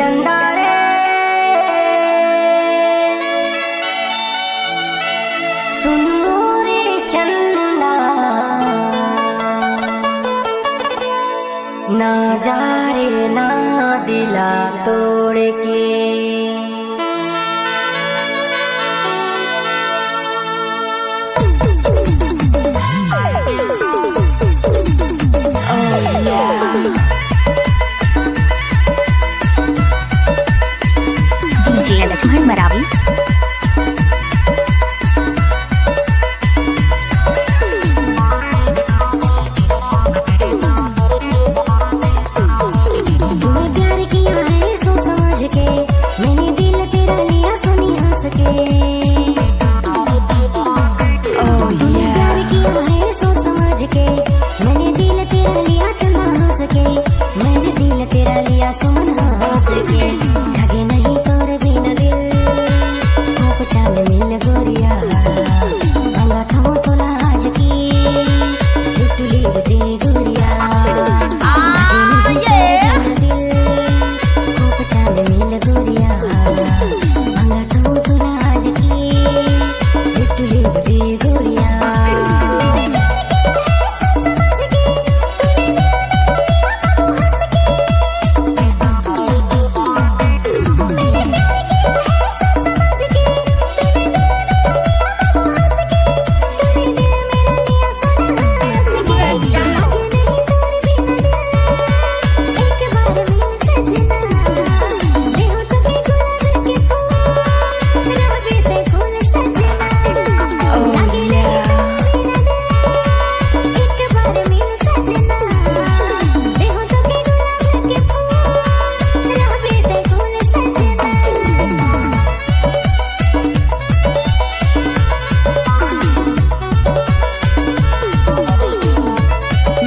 चंदा रे सुनो रे चंदा, ना जा रे ना दिला तोड़ के। डीजे लक्ष्मण मरावी। तूने प्यार किया है सो समझ के, मैंने दिल तेरा लिया सुनी हंस के। तूने प्यार किया है सो समझ के, मैंने दिल तेरा लिया चंदा हंस के। मैंने दिल तेरा लिया सुमन हंस के। ठगे नहीं तोर बिन दिल कोप चाल मिल गोरिया, अंगा थमो तोला आज की टुटली दे गोरिया।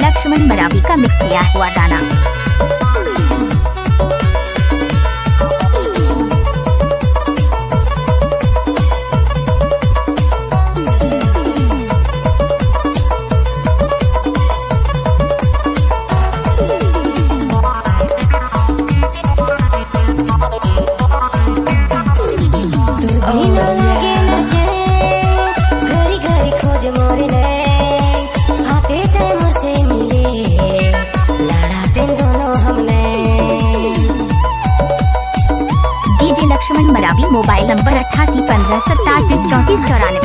लक्ष्मण मरावी का मिक्स किया हुआ गाना। घड़ी घड़ी खोज मोरे ने आते ते मुझसे मिले, लड़ाते दोनों हमने। DJ Laxman Maravi. Mobile number 8815873494।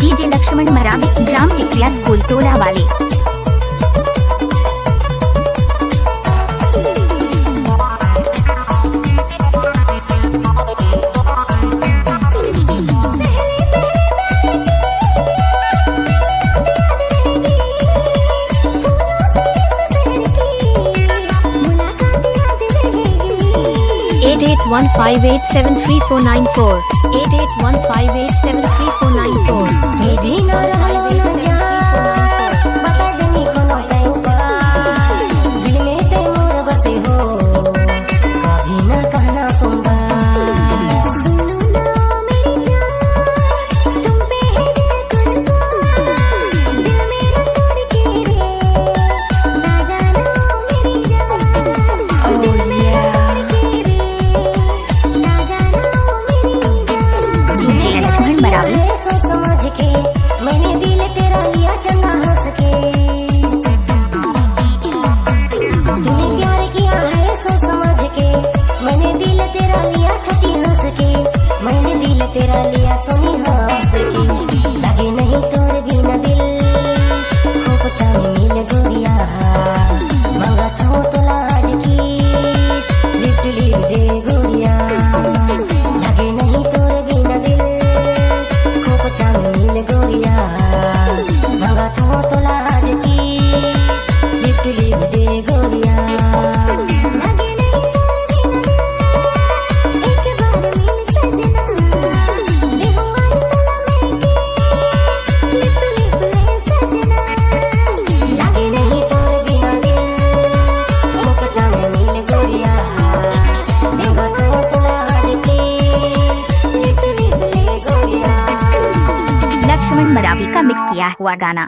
DJ Laxman Maravi. ग्राम टिकरिया स्कूल टोला वाले। Eight 158733494 8815873494। मिल गोरिया मांगा तो तोला आज की लिप टू लिप दे गोरिया लगे नहीं एक बार मिल सजना देखो आज तोला मैं की लिप टू लिप ले सजना लगे नहीं तोर बिना दिल मुक जाने मिल गोरिया देखो तो तोला आज की लिप टू लिप ले गोरिया। लक्ष्मण मरावी का मिक्स किया हुआ गाना।